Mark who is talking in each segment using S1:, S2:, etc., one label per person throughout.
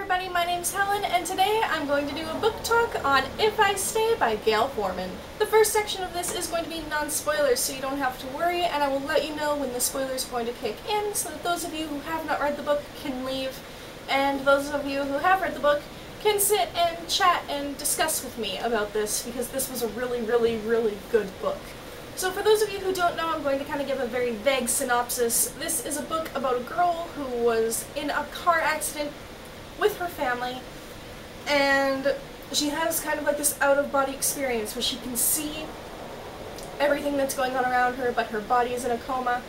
S1: everybody, my name's Helen, and today I'm going to do a book talk on If I Stay by Gayle Forman. The first section of this is going to be non-spoilers, so you don't have to worry, and I will let you know when the spoilers are going to kick in, so that those of you who have not read the book can leave, and those of you who have read the book can sit and chat and discuss with me about this, because this was a really good book. So for those of you who don't know, I'm going to kind of give a very vague synopsis. This is a book about a girl who was in a car accident with her family, and she has kind of like this out-of-body experience where she can see everything that's going on around her, but her body is in a coma.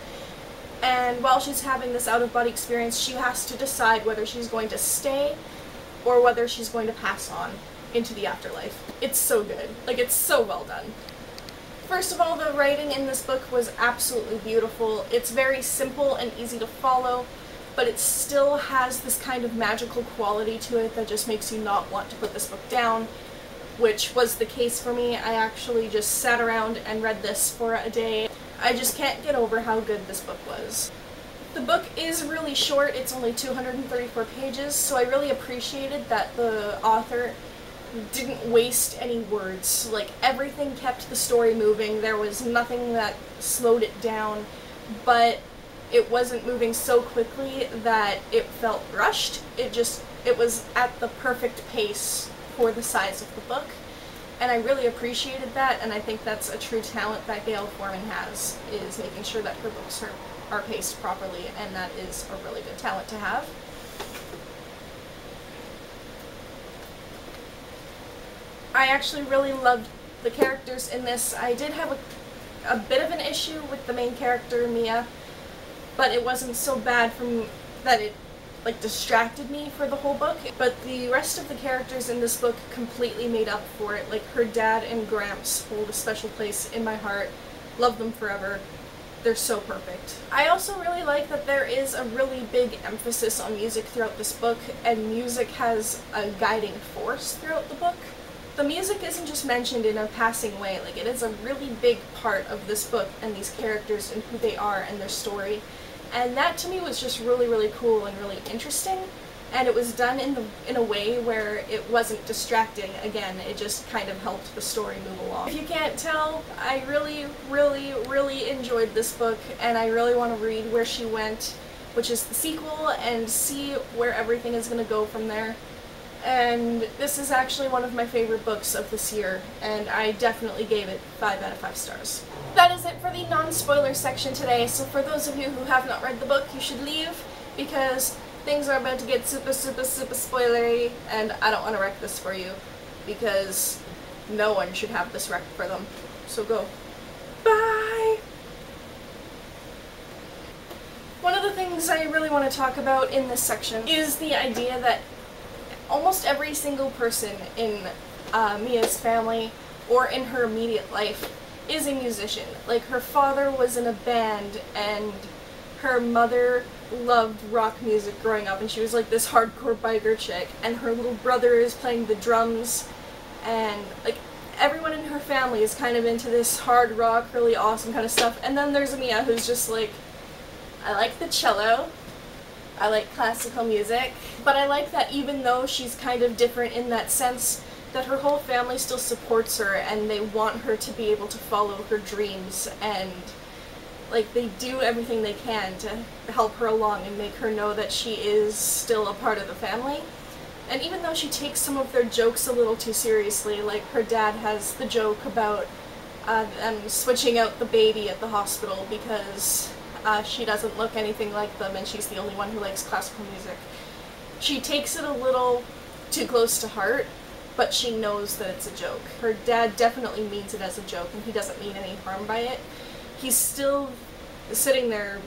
S1: And while she's having this out-of-body experience, she has to decide whether she's going to stay or whether she's going to pass on into the afterlife. It's so good. Like, it's so well done. First of all, the writing in this book was absolutely beautiful. It's very simple and easy to follow, but it still has this kind of magical quality to it that just makes you not want to put this book down, which was the case for me. I actually just sat around and read this for a day. I just can't get over how good this book was. The book is really short. It's only 234 pages, so I really appreciated that the author didn't waste any words. Like, everything kept the story moving. There was nothing that slowed it down, but it wasn't moving so quickly that it felt rushed. It was at the perfect pace for the size of the book, and I really appreciated that, and I think that's a true talent that Gayle Forman has, is making sure that her books are paced properly, and that is a really good talent to have. I actually really loved the characters in this. I did have a bit of an issue with the main character, Mia, but it wasn't so bad that it like distracted me for the whole book. But the rest of the characters in this book completely made up for it. Like, her dad and Gramps hold a special place in my heart. Love them forever. They're so perfect. I also really like that there is a really big emphasis on music throughout this book, and music has a guiding force throughout the book. The music isn't just mentioned in a passing way, like, it is a really big part of this book and these characters and who they are and their story. And that to me was just really cool and really interesting, and it was done in a way where it wasn't distracting. Again, it just kind of helped the story move along. If you can't tell, I really enjoyed this book, and I really want to read Where She Went, which is the sequel, and see where everything is going to go from there. And this is actually one of my favorite books of this year, and I definitely gave it 5 out of 5 stars. That is it for the non-spoiler section today, so for those of you who have not read the book, you should leave, because things are about to get super spoilery, and I don't want to wreck this for you, because no one should have this wrecked for them. So go. Bye! One of the things I really want to talk about in this section is the idea that almost every single person in Mia's family or in her immediate life is a musician. Like, her father was in a band, and her mother loved rock music growing up, and she was like this hardcore biker chick, and her little brother is playing the drums, and like everyone in her family is kind of into this hard rock, really awesome kind of stuff. And then there's Mia, who's just like, I like the cello, I like classical music, but I like that even though she's kind of different in that sense, that her whole family still supports her, and they want her to be able to follow her dreams, and like, they do everything they can to help her along and make her know that she is still a part of the family. And even though she takes some of their jokes a little too seriously, like her dad has the joke about them switching out the baby at the hospital because she doesn't look anything like them and she's the only one who likes classical music. She takes it a little too close to heart, but she knows that it's a joke. Her dad definitely means it as a joke, and he doesn't mean any harm by it. He's still sitting there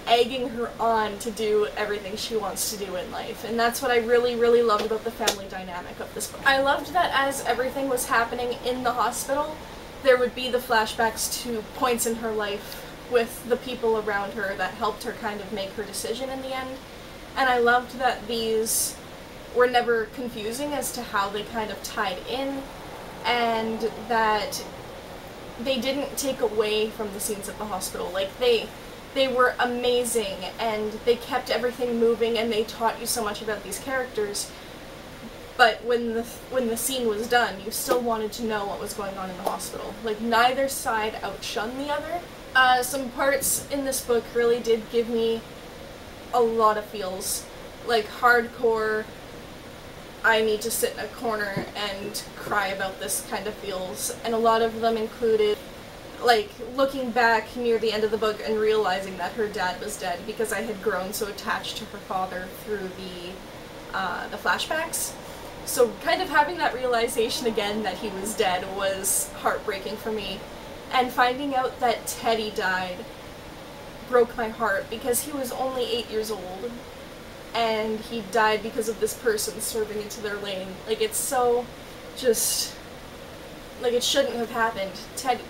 S1: egging her on to do everything she wants to do in life, and that's what I really loved about the family dynamic of this book. I loved that as everything was happening in the hospital, there would be the flashbacks to points in her life with the people around her that helped her kind of make her decision in the end, and I loved that these were never confusing as to how they kind of tied in, and that they didn't take away from the scenes at the hospital. Like, they they were amazing, and they kept everything moving, and they taught you so much about these characters. But when the scene was done, you still wanted to know what was going on in the hospital. Like, neither side outshone the other. Some parts in this book really did give me a lot of feels. Like, hardcore, I need to sit in a corner and cry about this kind of feels. And a lot of them included, like, looking back near the end of the book and realizing that her dad was dead, because I had grown so attached to her father through the flashbacks. So kind of having that realization again that he was dead was heartbreaking for me. And finding out that Teddy died broke my heart, because he was only 8 years old, and he died because of this person swerving into their lane. Like, it's so just... like, it shouldn't have happened.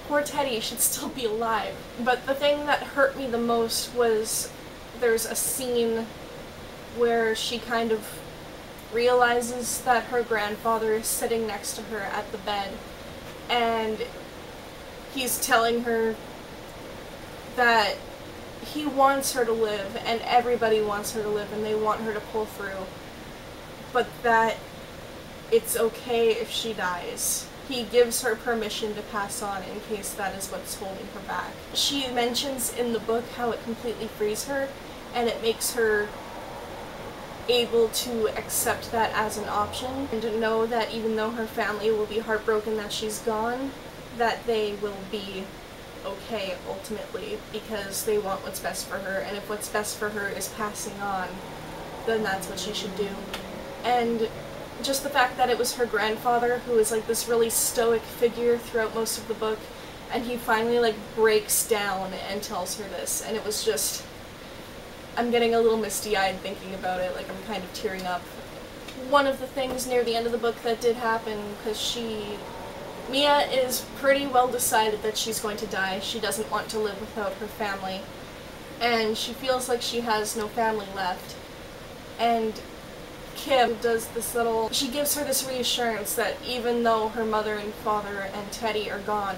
S1: Poor Teddy should still be alive. But the thing that hurt me the most was there's a scene where she kind of realizes that her grandfather is sitting next to her at the bed, and he's telling her that he wants her to live, and everybody wants her to live, and they want her to pull through, but that it's okay if she dies. He gives her permission to pass on in case that is what's holding her back. She mentions in the book how it completely frees her, and it makes her able to accept that as an option, and to know that even though her family will be heartbroken that she's gone, that they will be okay ultimately, because they want what's best for her, and if what's best for her is passing on, then that's what she should do. And just the fact that it was her grandfather, who is like this really stoic figure throughout most of the book, and he finally like breaks down and tells her this, and it was just... I'm getting a little misty-eyed thinking about it, like I'm kind of tearing up. One of the things near the end of the book that did happen, because Mia is pretty well decided that she's going to die. She doesn't want to live without her family, and she feels like she has no family left. And Kim does this little... she gives her this reassurance that even though her mother and father and Teddy are gone,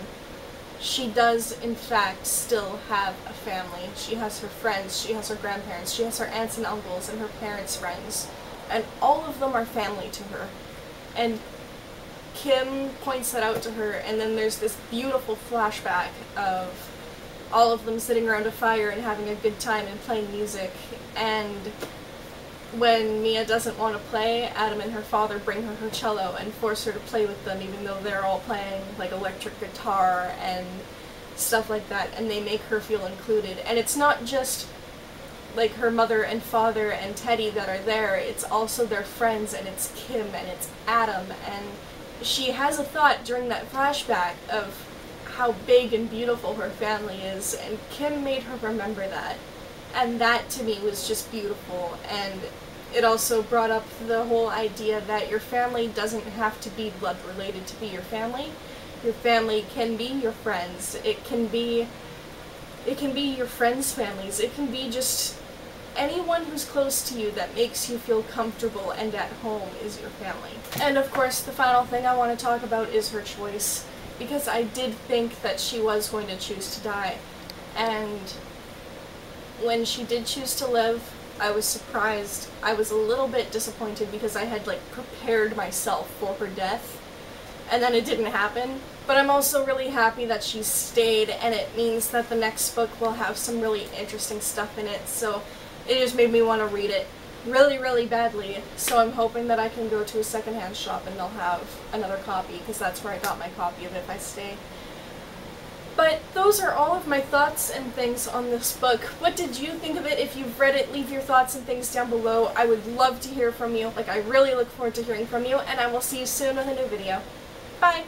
S1: she does, in fact, still have a family. She has her friends, she has her grandparents, she has her aunts and uncles and her parents' friends. And all of them are family to her. And Kim points that out to her, and then there's this beautiful flashback of all of them sitting around a fire and having a good time and playing music. And when Mia doesn't want to play, Adam and her father bring her her cello and force her to play with them, even though they're all playing like electric guitar and stuff like that, and they make her feel included. And it's not just like her mother and father and Teddy that are there, it's also their friends, and it's Kim and it's Adam. And she has a thought during that flashback of how big and beautiful her family is, and Kim made her remember that. And that, to me, was just beautiful, and it also brought up the whole idea that your family doesn't have to be blood-related to be your family. Your family can be your friends. It can be your friends' families. It can be just anyone who's close to you that makes you feel comfortable and at home is your family. And of course, the final thing I want to talk about is her choice, because I did think that she was going to choose to die, and when she did choose to live, I was surprised. I was a little bit disappointed because I had like prepared myself for her death, and then it didn't happen. But I'm also really happy that she stayed, and it means that the next book will have some really interesting stuff in it, so it just made me want to read it really, really badly. So I'm hoping that I can go to a secondhand shop and they'll have another copy, because that's where I got my copy of If I Stay. But those are all of my thoughts and things on this book. What did you think of it? If you've read it, leave your thoughts and things down below. I would love to hear from you. Like, I really look forward to hearing from you, and I will see you soon with a new video. Bye!